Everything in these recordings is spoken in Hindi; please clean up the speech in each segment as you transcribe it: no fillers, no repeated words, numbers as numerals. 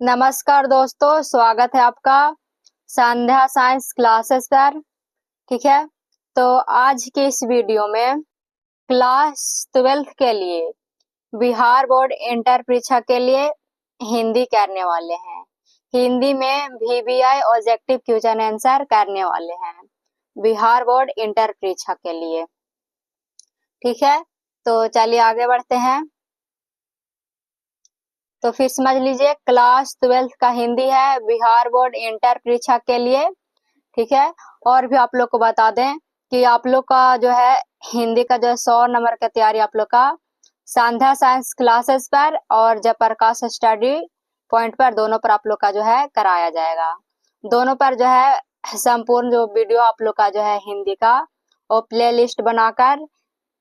नमस्कार दोस्तों, स्वागत है आपका संध्या साइंस क्लासेस पर। ठीक है, तो आज के इस वीडियो में क्लास 12th के लिए बिहार बोर्ड इंटर परीक्षा के लिए हिंदी करने वाले हैं। हिंदी में VBI ऑब्जेक्टिव क्वेश्चन आंसर करने वाले हैं बिहार बोर्ड इंटर परीक्षा के लिए। ठीक है, तो चलिए आगे बढ़ते हैं। तो फिर समझ लीजिए, क्लास 12th का हिंदी है बिहार बोर्ड इंटर परीक्षा के लिए। ठीक है, और भी आप लोग को बता दें कि आप लोग का जो है हिंदी का जो 100 नंबर का तैयारी आप लोग का संध्या साइंस क्लासेस पर और जयप्रकाश स्टडी पॉइंट पर, दोनों पर आप लोग का जो है कराया जाएगा। दोनों पर जो है संपूर्ण जो वीडियो आप लोग का जो है हिंदी का वो प्ले लिस्ट बनाकर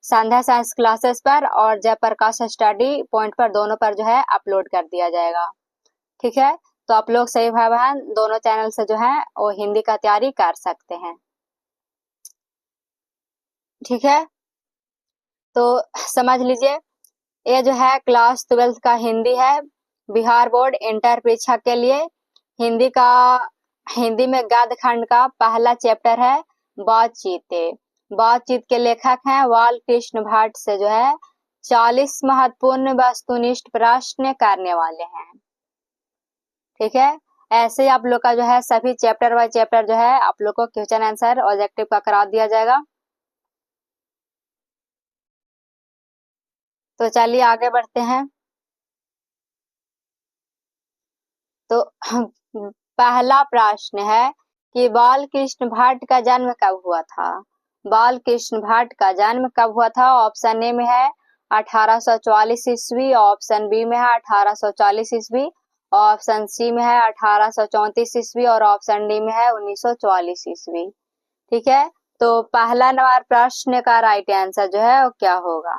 संध्या साइंस क्लासेस पर और जयप्रकाश स्टडी पॉइंट पर, दोनों पर जो है अपलोड कर दिया जाएगा। ठीक है, तो आप लोग सही भाई बहन दोनों चैनल से जो है वो हिंदी का तैयारी कर सकते हैं। ठीक है, तो समझ लीजिए, ये जो है क्लास 12th का हिंदी है बिहार बोर्ड इंटर परीक्षा के लिए। हिंदी में गद्य खंड का पहला चैप्टर है बातचीत। बातचीत के लेखक हैं बाल कृष्ण भट्ट से जो है 40 महत्वपूर्ण वस्तुनिष्ठ प्रश्न करने वाले हैं। ठीक है, ऐसे ही आप लोग का जो है सभी चैप्टर बाय चैप्टर जो है आप लोग को क्वेश्चन आंसर ऑब्जेक्टिव का करा दिया जाएगा। तो चलिए आगे बढ़ते हैं। तो पहला प्रश्न है कि बाल कृष्ण भट्ट का जन्म कब हुआ था। बाल कृष्ण भट्ट का जन्म कब हुआ था? ऑप्शन ए में है 1844 ईस्वी, ऑप्शन बी में है 1840 ईस्वी, ऑप्शन सी में है 1834 ईस्वी और ऑप्शन डी में है 1944 ईस्वी। ठीक है, तो पहला नंबर प्रश्न का राइट आंसर जो है वो क्या होगा?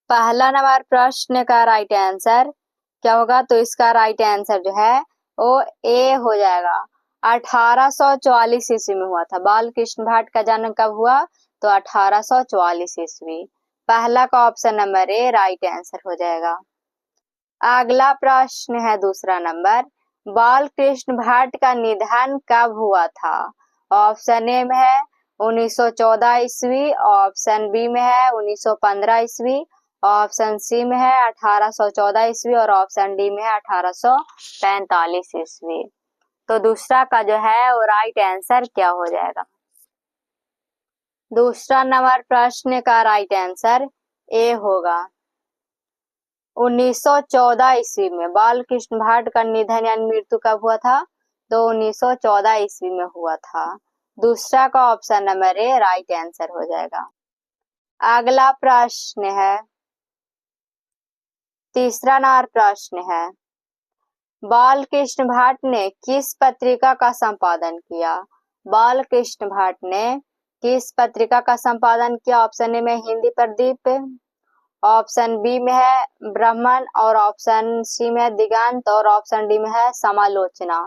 पहला नंबर प्रश्न का राइट आंसर क्या होगा? तो इसका राइट आंसर जो है वो ए हो जाएगा। 1844 ईस्वी में हुआ था। बाल कृष्ण भट्ट का जन्म कब हुआ? तो 1844 ईस्वी। पहला का option number A right answer हो जाएगा। अगला प्रश्न है दूसरा नंबर, बाल कृष्ण भट्ट का निधन कब हुआ था? ऑप्शन ए में है 1914 ईस्वी, ऑप्शन बी में है 1915 ईस्वी, ऑप्शन सी में है 1814 ईस्वी और ऑप्शन डी में है 1845 ईस्वी। तो दूसरा का जो है वो राइट आंसर क्या हो जाएगा? दूसरा नंबर प्रश्न का राइट आंसर ए होगा। 1914 ईस्वी में बाल कृष्ण भट्ट का निधन यानी मृत्यु कब हुआ था? तो 1914 ईस्वी में हुआ था। दूसरा का option number A right answer हो जाएगा। अगला प्रश्न है, तीसरा नंबर प्रश्न है, बाल कृष्ण भट्ट ने किस पत्रिका का संपादन किया? बाल कृष्ण भट्ट ने किस पत्रिका का संपादन किया? ऑप्शन ए में हिंदी प्रदीप, ऑप्शन बी में है ब्राह्मण और ऑप्शन सी में है दिगंत और ऑप्शन डी में है समालोचना।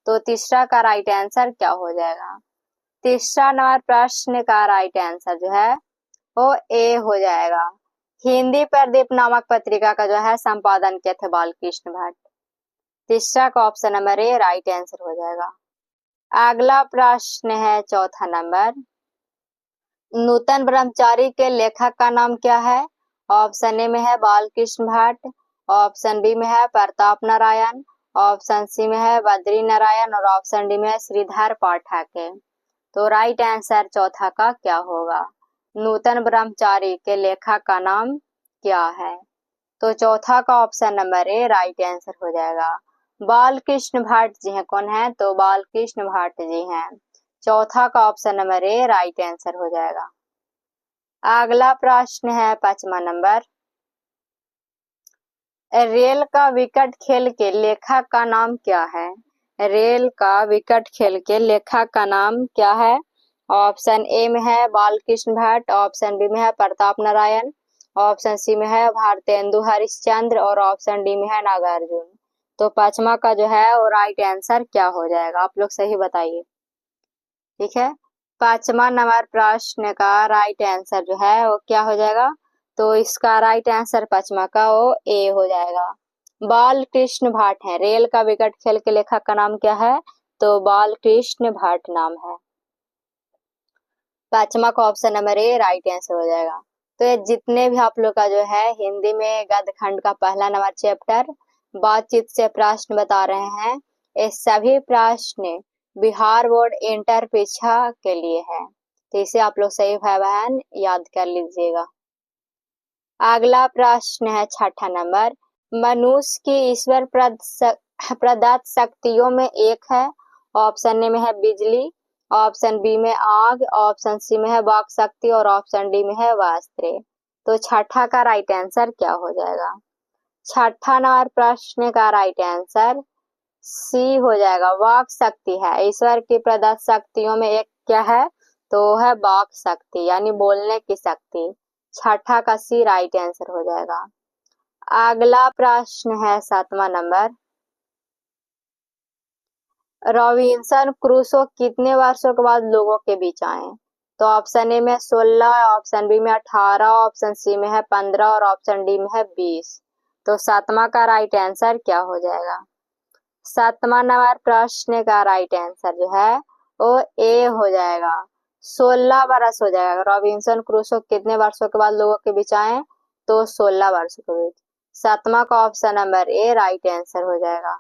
तो तीसरा का राइट आंसर क्या हो जाएगा? तीसरा नंबर प्रश्न का राइट आंसर जो है वो ए हो जाएगा। हिंदी प्रदीप नामक पत्रिका का जो है संपादन किए थे बाल कृष्ण भट्ट। तीसरा का option number A right answer हो जाएगा। अगला प्रश्न है चौथा नंबर, नूतन ब्रह्मचारी के लेखक का नाम क्या है? ऑप्शन ए में है बालकृष्ण भट्ट, ऑप्शन बी में है प्रताप नारायण, ऑप्शन सी में है बद्री नारायण और ऑप्शन डी में है श्रीधर पाठक। तो राइट आंसर चौथा का क्या होगा? नूतन ब्रह्मचारी के लेखक का नाम क्या है? तो चौथा का option number A right answer हो जाएगा। बाल कृष्ण भट्ट जी हैं। कौन है? तो बाल कृष्ण भट्ट जी हैं। चौथा का option number A right answer हो जाएगा। अगला प्रश्न है पांचवा नंबर, रेल का विकट खेल के लेखक का नाम क्या है? रेल का विकट खेल के लेखक का नाम क्या है? ऑप्शन ए में है बालकृष्ण भट्ट, ऑप्शन बी में है प्रताप नारायण, ऑप्शन सी में है भारतेंदु हरिश्चंद्र और ऑप्शन डी में है नागार्जुन। तो पांचवा का जो है वो राइट आंसर क्या हो जाएगा? आप लोग सही बताइए। ठीक है, पांचवा नंबर प्रश्न का राइट आंसर जो है वो क्या हो जाएगा? तो इसका राइट आंसर पांचवा का वो ए हो जाएगा। बाल कृष्ण भाट है। रेल का विकट खेल के लेखक का नाम क्या है? तो बाल कृष्ण भाट नाम है। पांचवा का option number A right answer हो जाएगा। तो ये जितने भी आप लोग का जो है हिंदी में गद्य खंड का पहला नंबर चैप्टर बातचीत से प्रश्न बता रहे हैं, ये सभी प्रश्न बिहार बोर्ड इंटर परीक्षा के लिए है, तो इसे आप लोग सही भाई बहन याद कर लीजिएगा। अगला प्रश्न है छठा नंबर, मनुष्य की ईश्वर प्रदत्त शक्तियों में एक है। ऑप्शन ए में है बिजली, ऑप्शन बी में आग, ऑप्शन सी में है वाक शक्ति और ऑप्शन डी में है वस्त्र। तो छठा का राइट आंसर क्या हो जाएगा? छठा नंबर प्रश्न का राइट आंसर सी हो जाएगा, वाक शक्ति है। ईश्वर की प्रदत्त शक्तियों में एक क्या है? तो है वाक शक्ति, यानी बोलने की शक्ति। छठा का सी राइट आंसर हो जाएगा। अगला प्रश्न है सातवां नंबर, रॉबिन्सन क्रूसो कितने वर्षों के बाद लोगों के बीच आए? तो ऑप्शन ए में 16, ऑप्शन बी में 18, ऑप्शन सी में है 15 और ऑप्शन डी में है 20। तो सातवां का राइट आंसर क्या हो जाएगा? सातवां नंबर प्रश्न का राइट आंसर जो है वो ए हो जाएगा, 16 वर्ष हो जाएगा। रॉबिन्सन क्रूसो कितने वर्षों के बाद लोगों के बीच आए? तो 16 वर्षों के बीच। सातवां का option number A right answer हो जाएगा।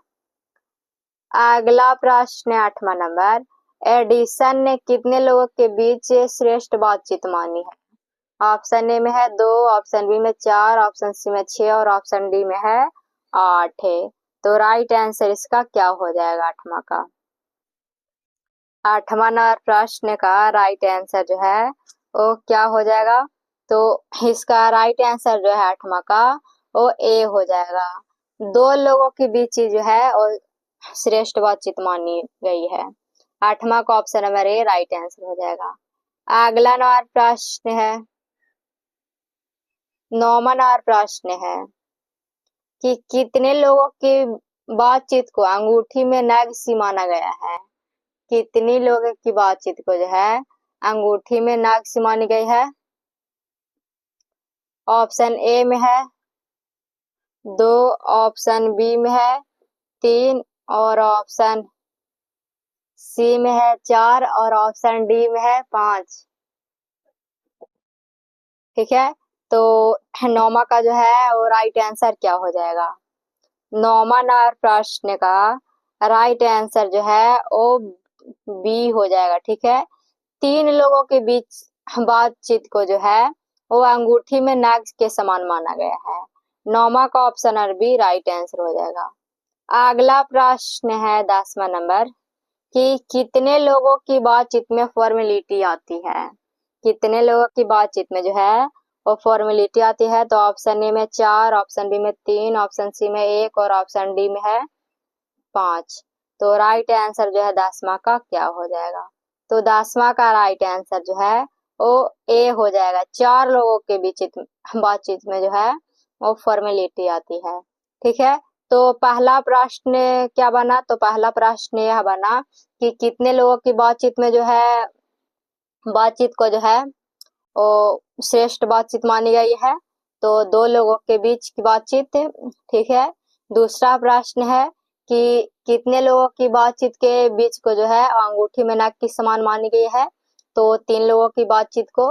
अगला प्रश्न है आठवां नंबर, एडिसन ने कितने लोगों के बीच श्रेष्ठ बातचीत मानी है? ऑप्शन ए में है 2, ऑप्शन बी में 4, ऑप्शन सी में 6 और ऑप्शन डी में है 8 है। तो राइट आंसर इसका क्या हो जाएगा आठवां का? आठवां नंबर प्रश्न का राइट आंसर जो है वो क्या हो जाएगा? तो इसका राइट आंसर जो है आठवां का वो ए हो जाएगा। 2 लोगों के बीच जो है वो श्रेष्ठ बातचीत मानी गई है। आठवां का option number A right answer हो जाएगा। अगला नंबर प्रश्न है, नौवां नंबर प्रश्न है कि कितने लोगों की बातचीत को अंगूठी में नग माना गया है? कितनी लोगों की बातचीत को जो है अंगूठी में नग मानी गई है? ऑप्शन ए में है 2, ऑप्शन बी में है 3 और ऑप्शन सी में है 4 और ऑप्शन डी में है 5। ठीक है, तो नौमा का जो है वो राइट आंसर क्या हो जाएगा? नौमा नंबर प्रश्न का राइट आंसर जो है वो बी हो जाएगा। ठीक है, 3 लोगों के बीच बातचीत को जो है वो अंगूठी में नग के समान माना गया है। नौमा का ऑप्शन बी राइट आंसर हो जाएगा। अगला प्रश्न है 10वां नंबर कि कितने लोगों की बातचीत में फॉर्मेलिटी आती है? कितने लोगों की बातचीत में जो है वो फॉर्मेलिटी आती है? तो ऑप्शन ए में 4, ऑप्शन बी में 3, ऑप्शन सी में 1 और ऑप्शन डी में है 5। तो राइट आंसर जो है 10वां का क्या हो जाएगा? तो 10वां का राइट आंसर जो है वो ए हो जाएगा। 4 लोगों के बीच बातचीत में जो है वो फॉर्मेलिटी आती है। ठीक है, तो पहला प्रश्न क्या बना? तो पहला प्रश्न यह बना कि कितने लोगों की बातचीत में जो है बातचीत को जो है वो श्रेष्ठ बातचीत मानी गई है? तो 2 लोगों के बीच की बातचीत। ठीक है, दूसरा प्रश्न है कि कितने लोगों की बातचीत के बीच को जो है अंगूठी में नग के समान मानी गई है? तो 3 लोगों की बातचीत को।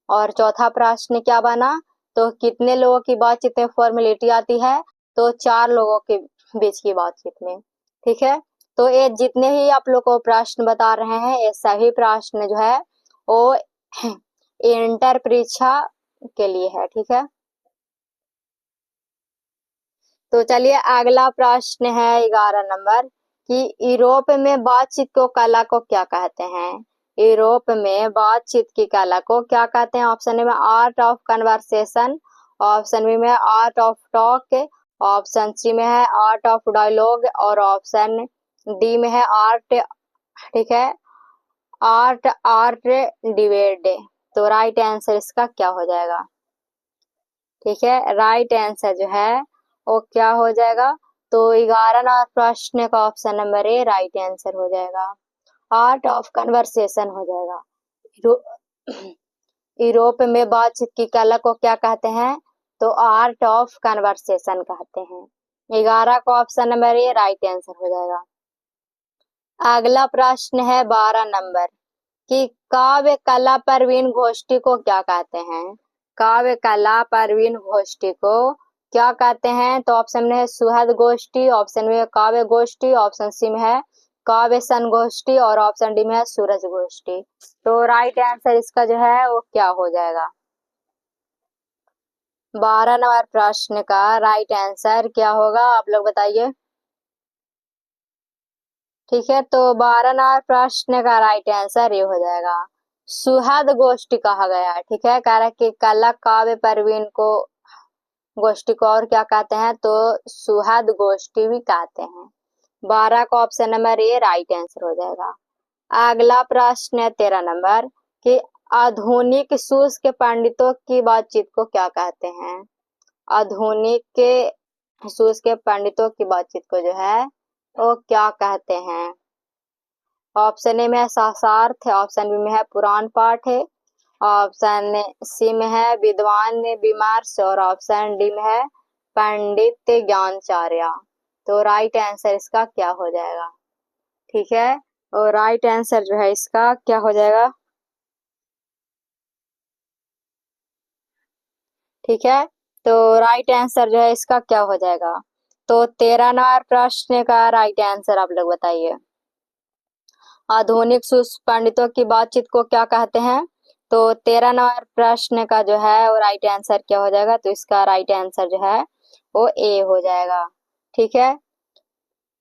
और चौथा प्रश्न क्या बना? तो कितने लोगों की बातचीत में फॉर्मेलिटी आती है? तो 4 लोगों के बीच की बातचीत में। ठीक है, तो ये जितने ही आप लोग को प्रश्न बता रहे हैं ये सही प्रश्न जो है वो इंटर परीक्षा के लिए है। ठीक है, तो चलिए अगला प्रश्न है 11 नंबर कि यूरोप में बातचीत को कला को क्या कहते हैं? यूरोप में बातचीत की कला को क्या कहते हैं? ऑप्शन ए में art of conversation, option B में art of talk, option C में है आर्ट ऑफ डायलॉग और ऑप्शन डी में है आर्ट। ठीक है, आर्ट आर्ट डिबेट। तो राइट आंसर इसका क्या हो जाएगा? ठीक है, राइट आंसर जो है वो क्या हो जाएगा? तो 11 नंबर प्रश्न का option number A right answer हो जाएगा, आर्ट ऑफ कन्वर्सेशन हो जाएगा। यूरोप में बातचीत की कला को क्या कहते हैं? तो आर्ट ऑफ कन्वर्सेशन कहते हैं। 11 का option number A right answer हो जाएगा। अगला प्रश्न है 12 नंबर कि काव्य कला प्रवीण गोष्ठी को क्या कहते हैं। काव्य कला प्रवीण गोष्ठी को क्या कहते हैं? तो ऑप्शन में है सुहद गोष्ठी, ऑप्शन में है काव्य गोष्ठी, ऑप्शन सी में है काव्य संगोष्ठी और ऑप्शन डी में है सूरज गोष्ठी। तो राइट आंसर इसका जो है वो क्या हो जाएगा? 12 नंबर प्रश्न का राइट आंसर क्या होगा आप लोग बताइए। ठीक है, तो 12 नंबर प्रश्न का राइट आंसर ये हो जाएगा सुहद गोष्ठी कहा गया है। ठीक है, कारण कि कला काव्य प्रवीण को गोष्ठी को और क्या कहते हैं? तो सुहद गोष्ठी भी कहते हैं। 12 का option number A right answer हो जाएगा। अगला प्रश्न है 13 नंबर कि आधुनिक शुष्क पंडितों की बातचीत को क्या कहते हैं। आधुनिक के शुष्क पंडितों की बातचीत को जो है वो क्या कहते हैं? ऑप्शन ए में है शास्त्रार्थ, ऑप्शन बी में है पुराण पाठ है, ऑप्शन सी में है विद्वान विमर्श और ऑप्शन डी में है पंडित ज्ञानचार्य। तो राइट आंसर इसका क्या हो जाएगा? ठीक है, और राइट आंसर जो है इसका क्या हो जाएगा? ठीक है, तो राइट आंसर जो है इसका क्या हो जाएगा? तो 13 नंबर प्रश्न का राइट आंसर आप लोग बताइए। आधुनिक शुष्क पंडितों की बातचीत को क्या कहते हैं? तो 13 नंबर प्रश्न का जो है वो राइट आंसर क्या हो जाएगा? तो इसका राइट आंसर जो है वो ए हो जाएगा। ठीक है,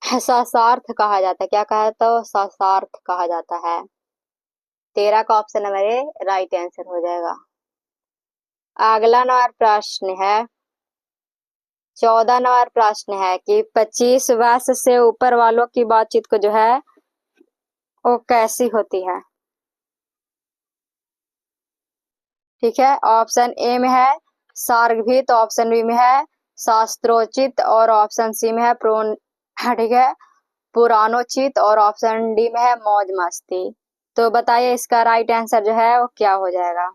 शास्त्रार्थ कहा जाता है। क्या कहा जाता है? शास्त्रार्थ कहा जाता है। 13 का option number A right answer हो जाएगा। अगला नंबर प्रश्न है 14 नंबर प्रश्न है कि 25 वर्ष से ऊपर वालों की बातचीत को जो है वो कैसी होती है। ठीक है, ऑप्शन ए में है सार्गभीत, ऑप्शन बी में है शास्त्रोचित और ऑप्शन सी में है ठीक है पुराणोचित और ऑप्शन डी में है मौज मस्ती। तो बताइए इसका राइट आंसर जो है वो क्या हो जाएगा?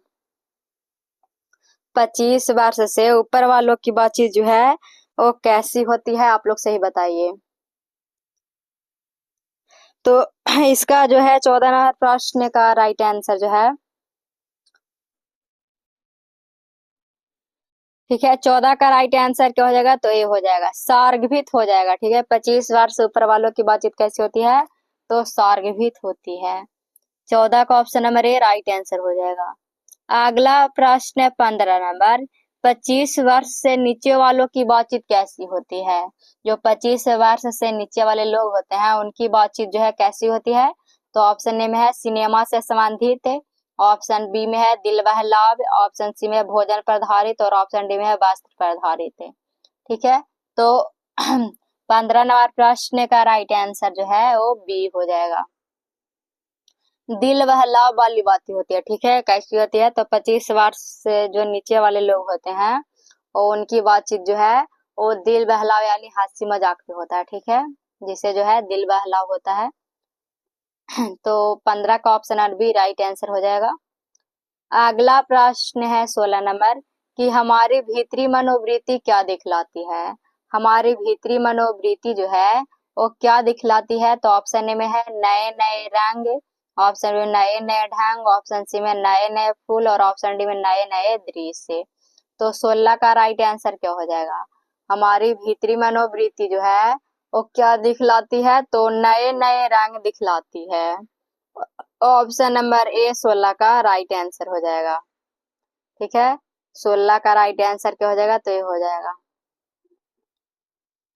25 वर्ष से ऊपर वालों की बातचीत जो है वो कैसी होती है आप लोग सही बताइए। तो इसका जो है 14 नंबर प्रश्न का राइट आंसर जो है ठीक है 14 का राइट आंसर क्या हो जाएगा? तो ये हो जाएगा सार्गभीत हो जाएगा। ठीक है, 25 वर्ष से ऊपर वालों की बातचीत कैसी होती है? तो सार्गभीत होती है। 14 का option number A right answer हो जाएगा। अगला प्रश्न है 15 नंबर 25 वर्ष से नीचे वालों की बातचीत कैसी होती है। जो 25 वर्ष से नीचे वाले लोग होते हैं उनकी बातचीत जो है कैसी होती है? तो ऑप्शन ए में है सिनेमा से संबंधित, ऑप्शन बी में है दिल बहलाव, ऑप्शन सी में है भोजन पर आधारित और ऑप्शन डी में है वस्त्र पर आधारित। ठीक है, तो 15 नंबर प्रश्न का राइट आंसर जो है वो बी हो जाएगा। दिल बहलाव वाली बातें होती है। ठीक है, कैसी होती है? तो 25 वर्ष से जो नीचे वाले लोग होते हैं और उनकी बातचीत जो है वो दिल बहलाव यानी हंसी मजाक पे होता है। ठीक है, जिसे जो है दिल बहलाव होता है। तो 15 का ऑप्शन बी राइट आंसर हो जाएगा। अगला प्रश्न है 16 नंबर कि हमारी भीतरी मनोवृत्ति क्या दिखलाती है। हमारी भीतरी मनोवृत्ति जो है वो क्या दिखलाती है? तो ऑप्शन ए में है नए नए रंग, ऑप्शन बी में नए नए ढंग, ऑप्शन सी में नए नए फूल और ऑप्शन डी में नए नए दृश्य। तो 16 का राइट आंसर क्या हो जाएगा? हमारी भीतरी मनोवृत्ति जो है वो क्या दिखलाती है? तो नए नए रंग दिखलाती है। ऑप्शन नंबर ए 16 का राइट आंसर हो जाएगा। ठीक है, 16 का राइट आंसर क्या हो जाएगा? तो ये हो जाएगा।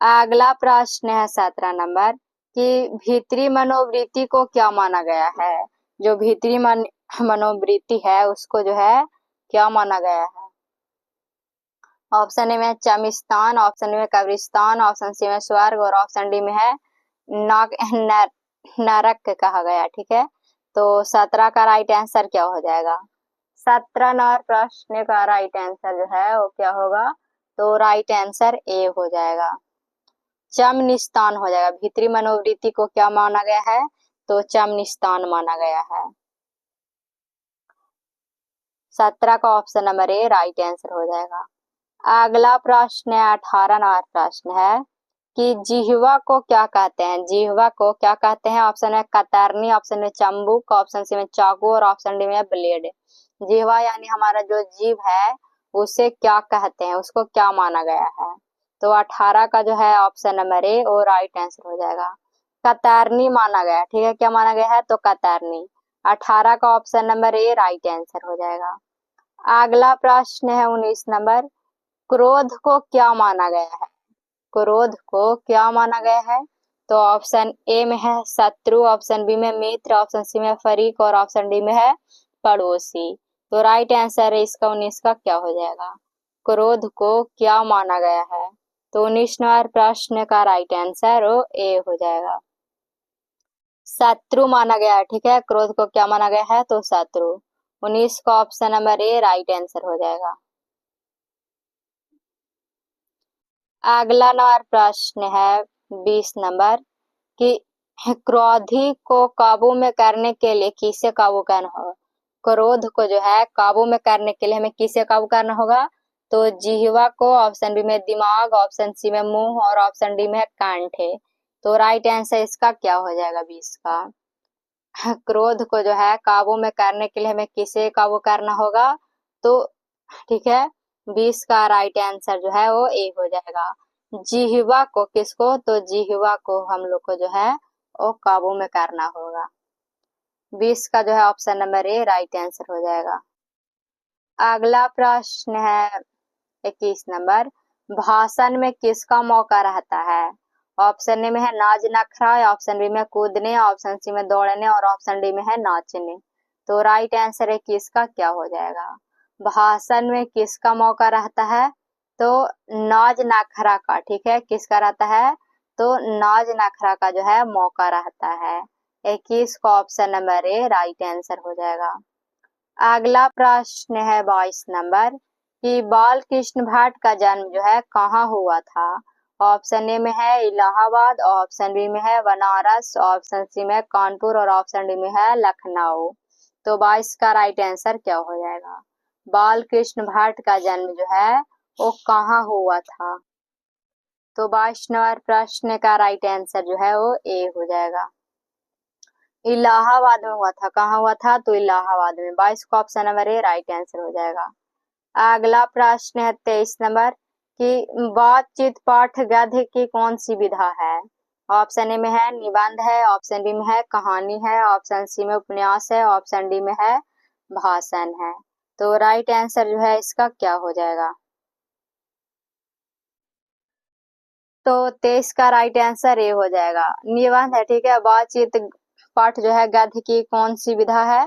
अगला प्रश्न है 17 नंबर कि भीतरी मनोवृत्ति को क्या माना गया है। जो भीतरी मनोवृत्ति है उसको जो है क्या माना गया है? ऑप्शन ए में चमिस्तान, ऑप्शन में कब्रिस्तान, ऑप्शन सी में स्वर्ग और ऑप्शन डी में है नाग नरक कहा गया। ठीक है, तो 17 का राइट आंसर क्या हो जाएगा? 17 नंबर प्रश्न का राइट आंसर जो है वो क्या होगा? तो राइट आंसर ए हो जाएगा, चम निस्तान हो जाएगा। भीतरी मनोवृत्ति को क्या माना गया है? तो चम निस्तान माना गया है। 17 का option number A right answer हो जाएगा। अगला प्रश्न है 18 नंबर प्रश्न है कि जिह्वा को क्या कहते हैं? जिह्वा को क्या कहते हैं? ऑप्शन है कतरनी, ऑप्शन में चंबुक, ऑप्शन सी में चाकू और ऑप्शन डी में ब्लेड। जिह्वा यानी हमारा जो जीभ है उसे क्या कहते हैं, उसको क्या माना गया है? तो 18 का जो है ऑप्शन नंबर ए वो राइट आंसर हो जाएगा। कतरनी माना गया, ठीक है, क्या माना गया है? तो कतरनी। 18 का option number A right answer हो जाएगा। अगला प्रश्न है 19 नंबर, क्रोध को क्या माना गया है? क्रोध को क्या माना गया है? तो ऑप्शन ए में है शत्रु, ऑप्शन बी में मित्र, ऑप्शन सी में फरीक और ऑप्शन डी में है पड़ोसी। तो राइट आंसर है इसका 19 का क्या हो जाएगा? क्रोध को क्या माना गया है? तो 19 नंबर प्रश्न का राइट आंसर वो ए हो जाएगा। शत्रु माना गया है, ठीक है, क्रोध को क्या माना गया है? तो शत्रु। 19 का option number A right answer हो जाएगा। अगला नंबर प्रश्न है 20 नंबर कि क्रोधी को काबू में करने के लिए किसे काबू करना होगा? क्रोध को जो है काबू में करने के लिए हमें किसे काबू करना होगा? तो जिह्वा को, ऑप्शन बी में दिमाग, ऑप्शन सी में मुंह और ऑप्शन डी में कंठ है। तो राइट आंसर इसका क्या हो जाएगा 20 का? क्रोध को जो है काबू में करने के लिए हमें किसे काबू करना होगा? तो ठीक है, 20 का राइट आंसर जो है वो ए हो जाएगा। जिह्वा को, किसको? तो जिह्वा को हम लोग को जो है वो काबू में करना होगा। 20 का जो है option number A right answer हो जाएगा। अगला प्रश्न है 21 नंबर, भाषण में किसका मौका रहता है? ऑप्शन ए में है नाच नखरा, ऑप्शन बी में कूदने, ऑप्शन सी में दौड़ने और ऑप्शन डी में है नाचने। तो राइट आंसर है किसका क्या हो जाएगा? भाषण में किसका मौका रहता है? तो नाच नखरा का, ठीक है, किसका रहता है? तो नाच नखरा का जो है मौका रहता है। 21 का option number A right answer हो जाएगा। अगला प्रश्न है 22 नंबर कि बाल कृष्ण भाट का जन्म जो है कहाँ हुआ था? ऑप्शन ए में है इलाहाबाद, ऑप्शन बी में है बनारस, ऑप्शन सी में कानपुर और ऑप्शन डी में है लखनऊ। तो 22 का राइट आंसर क्या हो जाएगा? बाल कृष्ण भाट का जन्म जो है वो कहाँ हुआ था? तो 22 नंबर प्रश्न का राइट आंसर जो है वो ए हो जाएगा। इलाहाबाद में हुआ था। कहाँ हुआ था? तो इलाहाबाद में। 22 का option number A right answer हो जाएगा। अगला प्रश्न है 23 नंबर कि बातचीत पाठ गद्य की कौन सी विधा है? ऑप्शन ए में है निबंध है, ऑप्शन बी में है कहानी है, ऑप्शन सी में उपन्यास है, ऑप्शन डी में है भाषण है। तो राइट आंसर जो है इसका क्या हो जाएगा? तो 23 का राइट आंसर ए हो जाएगा। निबंध है, ठीक है, बातचीत पाठ जो है गद्य की कौन सी विधा है?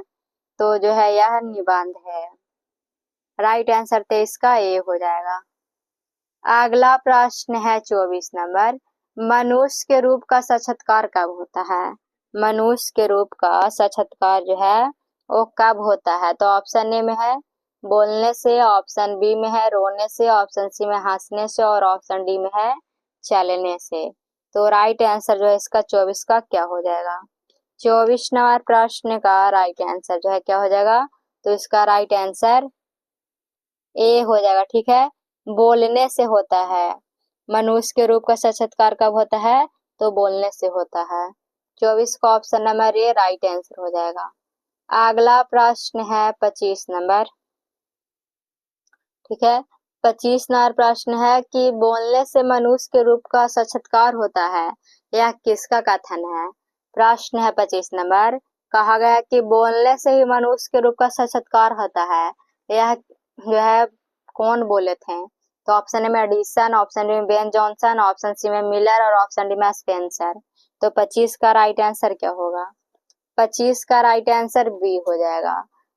तो जो है यह निबंध है। राइट आंसर 23 का ए हो जाएगा। अगला प्रश्न है 24 नंबर, मनुष्य के रूप का साक्षात्कार कब होता है? मनुष्य के रूप का साक्षात्कार जो है वो कब होता है? तो ऑप्शन ए में है बोलने से, ऑप्शन बी में है रोने से, ऑप्शन सी में हंसने से और ऑप्शन डी में है चलने से। तो राइट आंसर जो है इसका 24 का क्या हो जाएगा? 24 नंबर प्रश्न का राइट आंसर जो है क्या हो जाएगा? तो इसका राइट आंसर ए हो जाएगा, ठीक है, बोलने से होता है। मनुष्य के रूप का साक्षात्कार कब होता है? तो बोलने से होता है। 24 का option number A right answer हो जाएगा। अगला प्रश्न है 25 नंबर, ठीक है, 25 नंबर प्रश्न है कि बोलने से मनुष्य के रूप का साक्षात्कार होता है, यह किसका कथन है? प्रश्न है 25 नंबर, कहा गया कि बोलने से ही मनुष्य के रूप का साक्षात्कार होता है, यह जो है कौन बोले थे? तो ऑप्शन ए में एडिसन, ऑप्शन बी में बेन जॉनसन, ऑप्शन सी में मिलर और ऑप्शन डी में स्पेंसर। तो 25 का राइट आंसर क्या होगा? 25 का राइट आंसर बी हो जाएगा।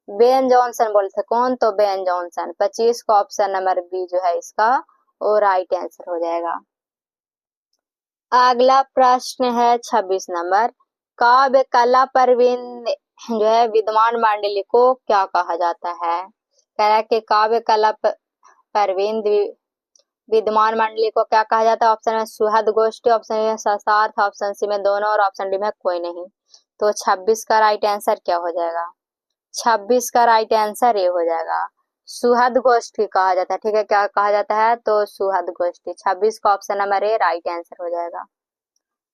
बेन जॉनसन बोले थे, कौन? तो बेन जॉनसन। 25 का ऑप्शन नंबर बी जो है इसका वो राइट आंसर हो जाएगा। अगला प्रश्न है 26 नंबर, काव्य कला परवीन जो है विद्वान मंडली को क्या कहा जाता है? कह रहा है कि काव्य कला परवीन विद्वान मंडली को क्या कहा जाता है? ऑप्शन में सुहद गोष्ठी, ऑप्शन में शास्त्रार्थ, ऑप्शन सी में दोनों और ऑप्शन डी में कोई नहीं। तो 26 का राइट आंसर क्या हो जाएगा? 26 का राइट आंसर ए हो जाएगा। सुहद गोष्ठी कहा जाता है। ठीक है, क्या कहा जाता है? तो सुहद गोष्ठी। 26 का option number A right answer हो जाएगा।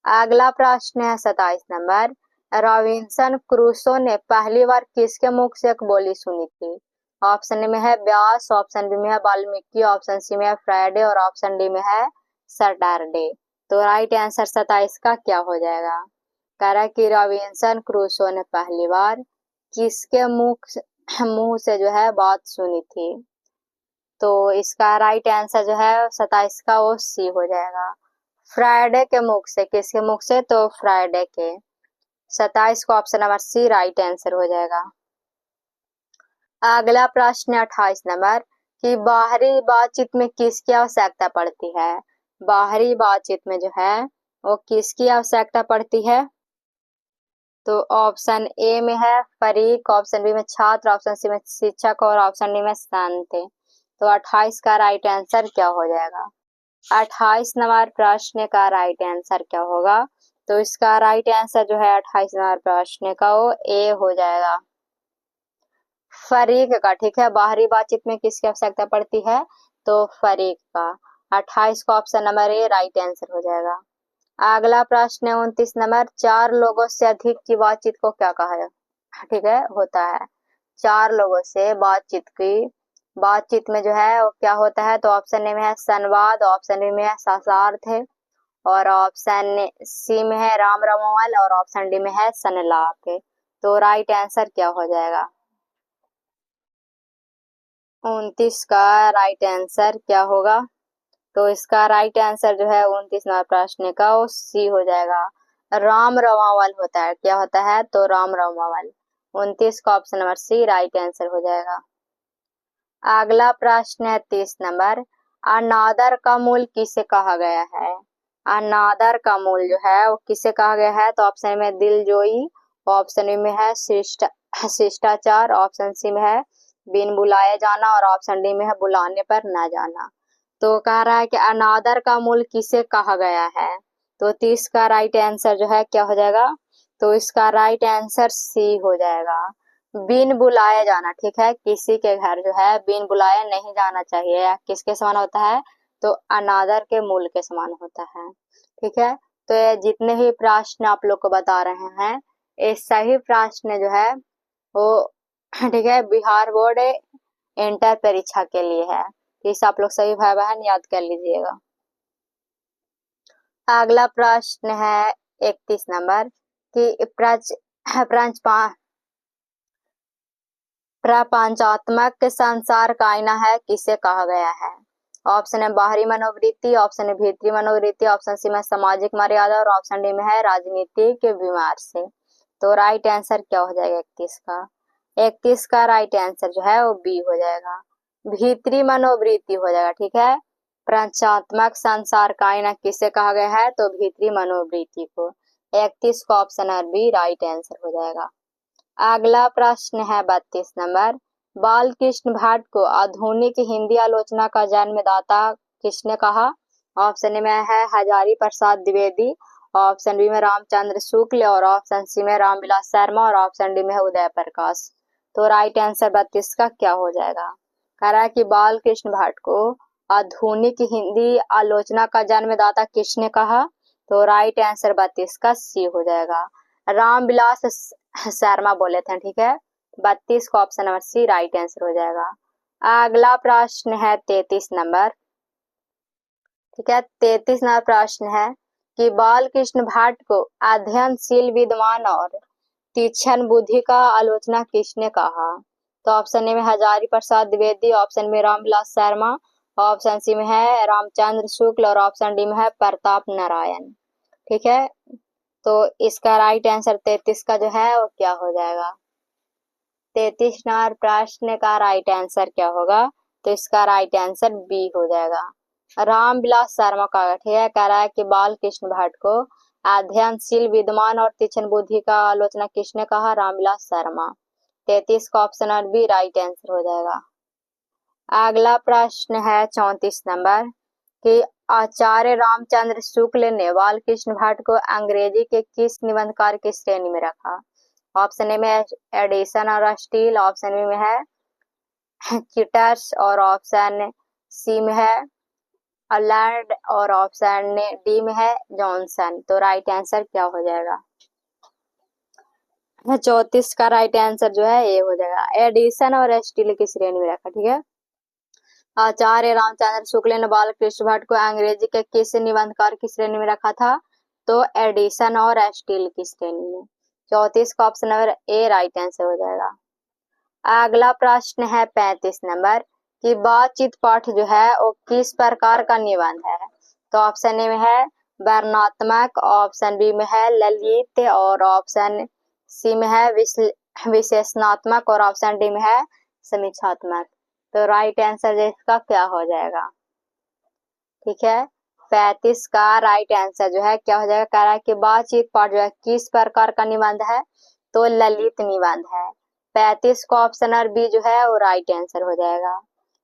अगला प्रश्न है 27 नंबर। रॉबिन्सन क्रूसो ने पहली बार किसके मुख से एक बोली सुनी थी? ऑप्शन ए में है व्यास, ऑप्शन बी में है वाल्मीकि, ऑप्शन सी में है फ्राइडे और ऑप्शन डी में है सैटरडे। तो राइट आंसर 27 का क्या हो जाएगा? कह रहा है कि रॉबिन्सन क्रूसो ने पहली बार किसके मुंह से जो है बात सुनी थी? तो इसका राइट आंसर जो है 27 का वो सी हो जाएगा। फ्राइडे के मुख से। किसके मुख से? तो फ्राइडे के। 27 को option number C right answer हो जाएगा। अगला प्रश्न 28 नंबर कि बाहरी बातचीत में किसकी आवश्यकता पड़ती है? बाहरी बातचीत में जो है वो किसकी आवश्यकता पड़ती है? तो ऑप्शन ए में है फरीक, ऑप्शन बी में छात्र, ऑप्शन सी में शिक्षक और ऑप्शन डी में संत। तो 28 का राइट आंसर क्या हो जाएगा? 28 नंबर प्रश्न का राइट आंसर क्या होगा? तो इसका राइट आंसर जो है 28 नंबर प्रश्न का वो ए हो जाएगा, फरीक का। ठीक है, बाहरी बातचीत में किसकी आवश्यकता पड़ती है? तो फरीक का। 28 का option number A right answer हो जाएगा। अगला प्रश्न है 29 नंबर। 4 लोगों से अधिक की बातचीत को क्या कहा है? ठीक है, होता है 4 लोगों से बातचीत में जो है वो क्या होता है? तो ऑप्शन ए में है संवाद, ऑप्शन बी में है शास्त्रार्थ है और ऑप्शन सी में है राम रमोवल और ऑप्शन डी में है संलाप है। तो राइट आंसर क्या हो जाएगा? 29 का राइट आंसर क्या होगा? तो इसका राइट आंसर जो है 29 नंबर प्रश्न का वो सी हो जाएगा, राम रमावल होता है। क्या होता है? तो राम रमावल। 29 का option number C right answer हो जाएगा। अगला प्रश्न है 30 नंबर। अनादर का मूल किसे कहा गया है? अनादर का मूल जो है वो किसे कहा गया है? तो ऑप्शन में दिलजोई, ऑप्शन बी में है शिष्टाचार, ऑप्शन सी में है बिन बुलाए जाना और ऑप्शन डी में है बुलाने पर न जाना। तो कह रहा है कि अनादर का मूल किसे कहा गया है? तो 30 का राइट आंसर जो है क्या हो जाएगा? तो इसका राइट आंसर सी हो जाएगा, बिन बुलाए जाना। ठीक है, किसी के घर जो है बिन बुलाए नहीं जाना चाहिए। या किसके समान होता है? तो अनादर के मूल के समान होता है। ठीक है, तो ये जितने भी प्रश्न आप लोग को बता रहे हैं ये सही प्रश्न जो है वो ठीक है बिहार बोर्ड इंटर परीक्षा के लिए है। इसे आप लोग सभी भाई बहन याद कर लीजिएगा। अगला प्रश्न है 31 नंबर कि प्रपंचात्मक संसार का आईना है किसे कहा गया है? ऑप्शन है बाहरी मनोवृत्ति, ऑप्शन है भीतरी मनोवृत्ति, ऑप्शन सी में सामाजिक मर्यादा और ऑप्शन डी में है राजनीति के बीमार से। तो राइट आंसर क्या हो जाएगा 31 का? 31 का राइट आंसर जो है वो बी हो जाएगा, भीतरी मनोवृत्ति हो जाएगा। ठीक है, प्रपंचात्मक संसार का आईना किसे कहा गया है? तो भीतरी मनोवृत्ति को। 31 का ऑप्शन है बी राइट आंसर हो जाएगा। अगला प्रश्न है 32 नंबर। बाल कृष्ण भाट को आधुनिक हिंदी आलोचना का जन्मदाता किसने कहा? ऑप्शन में है हजारी प्रसाद द्विवेदी, ऑप्शन बी में रामचंद्र शुक्ल और ऑप्शन सी में रामविलास शर्मा और ऑप्शन डी में है उदय प्रकाश। तो राइट आंसर 32 का क्या हो जाएगा? कह रहा है कि बाल कृष्ण भाट को आधुनिक हिंदी आलोचना का जन्मदाता किसने कहा? तो राइट आंसर 32 का सी हो जाएगा, रामविलास शर्मा बोले थे। ठीक है, 32 का option number C right answer हो जाएगा। अगला प्रश्न है 33 नंबर। ठीक है, 33 नंबर प्रश्न है कि बाल कृष्ण भाट को अध्ययनशील विद्वान और तीक्ष्ण बुद्धि का आलोचना किसने कहा? तो ऑप्शन ए में हजारी प्रसाद द्विवेदी, ऑप्शन में रामविलास शर्मा, ऑप्शन सी में है रामचंद्र शुक्ल और ऑप्शन डी में है प्रताप नारायण। ठीक है, तो इसका राइट आंसर 33 का जो है वो क्या हो जाएगा? 33 नंबर प्रश्न का राइट आंसर क्या होगा? तो इसका राइट आंसर बी हो जाएगा, रामविलास शर्मा का। ठीक है, कह रहा है कि बाल कृष्ण भाट को अध्ययनशील विद्वान और तीक्ष्ण बुद्धि का आलोचना किसने कहा? रामविलास शर्मा। 33 का ऑप्शन बी राइट आंसर हो जाएगा। अगला प्रश्न है 34 नंबर कि आचार्य रामचंद्र शुक्ल ने बाल कृष्ण भाट को अंग्रेजी के किस निबंधकार की श्रेणी में रखा? ऑप्शन ए में एडिशन और स्टील, ऑप्शन बी में है किटर्स और ऑप्शन सी में है अलार्ड और ऑप्शन डी में है जॉनसन। तो राइट आंसर क्या हो जाएगा? 34 का राइट आंसर जो है ये हो जाएगा। एडिसन और स्टील की श्रेणी में रखा। ठीक है, आचार्य रामचंद्र शुक्ल ने बाल कृष्ण भट्ट को अंग्रेजी के किस निबंधकार की श्रेणी में रखा था? तो एडिसन और स्टील की श्रेणी में। 34 का option number A right answer हो जाएगा। अगला प्रश्न है 35 नंबर कि बातचीत पाठ जो है वो किस प्रकार का निबंध है? तो ऑप्शन ए में है वर्णनात्मक, ऑप्शन बी में है ललित और ऑप्शन सी में है विशेषणात्मक और ऑप्शन डी में है समीक्षात्मक। तो राइट आंसर इसका क्या हो जाएगा? ठीक है, 35 का राइट आंसर जो है क्या हो जाएगा? कह रहा है कि बातचीत पाठ जो है किस प्रकार का निबंध है? तो ललित निबंध है। 35 को ऑप्शन और बी जो है वो राइट आंसर हो जाएगा।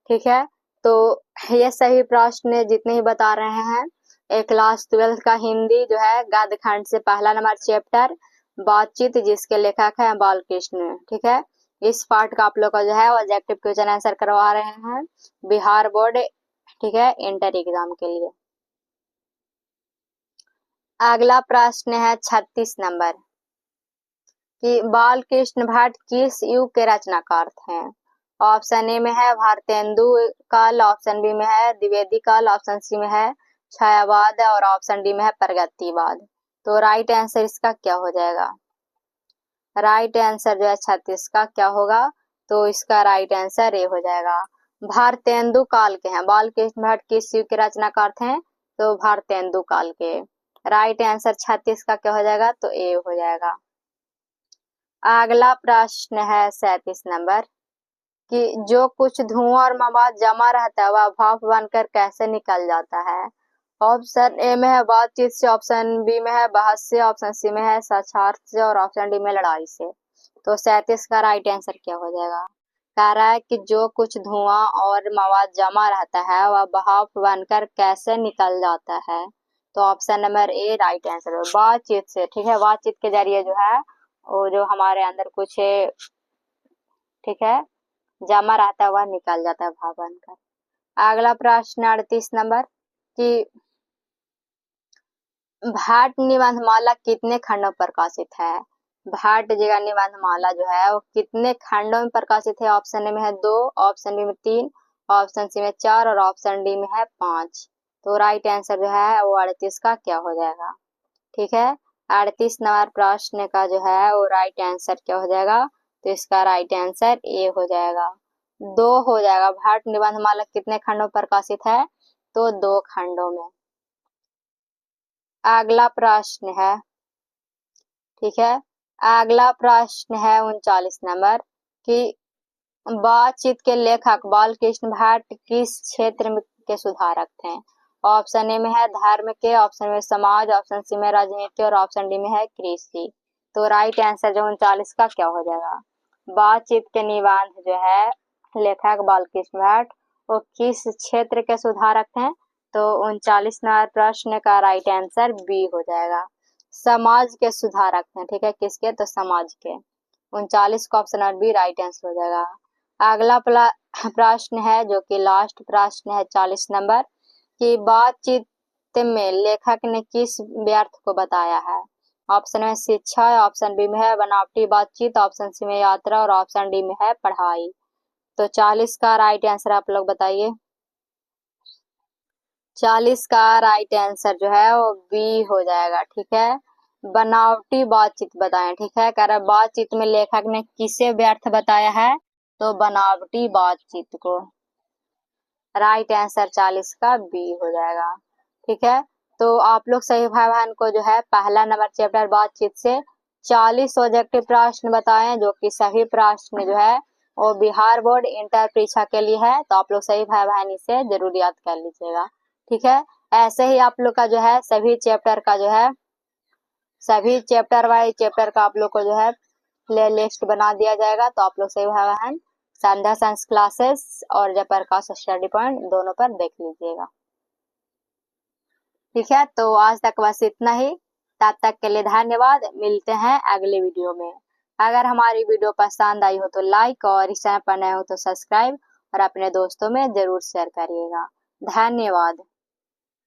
ठीक है, तो ये सही प्रश्न जितने ही बता रहे हैं। एक क्लास 12 का हिंदी जो है गद्य खंड से पहला नंबर चैप्टर बातचीत, जिसके लेखक है बालकृष्ण। ठीक है, इस पार्ट का आप लोग का जो है ऑब्जेक्टिव क्वेश्चन आंसर करवा रहे हैं बिहार बोर्ड, ठीक है, इंटर एग्जाम के लिए। अगला प्रश्न है 36 नंबर कि बालकृष्ण भट्ट किस युग के रचनाकार थे? ऑप्शन ए में है भारतेंदु काल, ऑप्शन बी में है द्विवेदी काल, ऑप्शन सी में है छायावाद और ऑप्शन डी में है प्रगतिवाद। तो राइट आंसर इसका क्या हो जाएगा? राइट आंसर जो है 36 का क्या होगा? तो इसका राइट आंसर ए हो जाएगा। भारतेंदु काल के हैं। बालकृष्ण भट्ट किस युग के रचनाकार थे? तो भारतेंदु काल के। राइट आंसर 36 का क्या हो जाएगा? तो ए हो जाएगा। अगला प्रश्न है 37 नंबर कि जो कुछ धुआं और मवाद जमा रहता है वह भाप बनकर कैसे निकल जाता है? ऑप्शन ए में है बातचीत से, ऑप्शन बी में है बहस से, ऑप्शन सी में है साक्षात से और ऑप्शन डी में लड़ाई से। तो 37 का राइट आंसर क्या हो जाएगा? कह रहा है कि जो कुछ धुआं और मवाद जमा रहता है वह भाप बनकर कैसे निकल जाता है? तो option number A right answer है, बातचीत से। ठीक है, बातचीत के जरिए जो है वो जो हमारे अंदर कुछ ठीक है जमा रहता है वह निकल जाता है भाप बनकर। अगला प्रश्न 38 नंबर कि भाट निबंधमाला कितने खंडों पर प्रकाशित है? भाट जी का निबंधमाला जो है वो कितने खंडों में प्रकाशित है? ऑप्शन ए में है 2, ऑप्शन बी में 3, ऑप्शन सी में 4 और ऑप्शन डी में है 5। तो राइट आंसर जो है वो 38 का क्या हो जाएगा? ठीक है, 38 नंबर प्रश्न का जो है वो राइट आंसर क्या हो जाएगा? तो इसका राइट आंसर ए हो जाएगा, 2 हो जाएगा। भाट निबंधमाला कितने खंडों पर प्रकाशित है? तो 2 खंडों में। अगला प्रश्न है, ठीक है, अगला प्रश्न है 39 नंबर कि बातचीत के लेखक बालकृष्ण भट्ट किस क्षेत्र के सुधारक थे? ऑप्शन ए में है धर्म के, ऑप्शन में समाज, ऑप्शन सी में राजनीति और ऑप्शन डी में है कृषि। तो राइट आंसर जो 39 का क्या हो जाएगा? बातचीत के निबंध जो है लेखक बालकृष्ण भट्ट वो किस क्षेत्र के सुधारक थे? तो 39 नंबर प्रश्न का राइट आंसर बी हो जाएगा, समाज के सुधारक थे। ठीक है, किसके? तो समाज के। 39 का ऑप्शन और बी राइट आंसर हो जाएगा। अगला प्रश्न है जो कि लास्ट प्रश्न है 40 नंबर कि बातचीत में लेखक ने किस व्यर्थ को बताया है? ऑप्शन में शिक्षा, ऑप्शन बी में है बनावटी बातचीत, ऑप्शन सी में यात्रा और ऑप्शन डी में है पढ़ाई। तो 40 का राइट आंसर आप लोग बताइए। 40 का राइट आंसर जो है वो बी हो जाएगा। ठीक है, बनावटी बातचीत बताएं। ठीक है, कह रहा बातचीत में लेखक ने किसे व्यर्थ बताया है? तो बनावटी बातचीत को। राइट आंसर 40 का बी हो जाएगा। ठीक है, तो आप लोग सही भाई बहन को जो है पहला नंबर चैप्टर बातचीत से 40 ऑब्जेक्टिव प्रश्न बताएं, जो कि सही प्रश्न जो है वो बिहार बोर्ड इंटर परीक्षा के लिए है। तो आप लोग सही भाई बहन इसे जरूर याद कर लीजिएगा। ठीक है, ऐसे ही आप लोग का जो है सभी चैप्टर का जो है सभी चैप्टर वाइज चैप्टर का आप लोग को जो है प्ले लिस्ट बना दिया जाएगा। तो आप लोग सही भाई बहन संध्या साइंस क्लासेस और जयप्रकाश स्टडी पॉइंट दोनों पर देख लीजिएगा। ठीक है, तो आज तक बस इतना ही। तब तक के लिए धन्यवाद, मिलते हैं अगले वीडियो में। अगर हमारी वीडियो पसंद आई हो तो लाइक और इस चैनल पर नए हो तो सब्सक्राइब और अपने दोस्तों में जरूर शेयर करिएगा। धन्यवाद।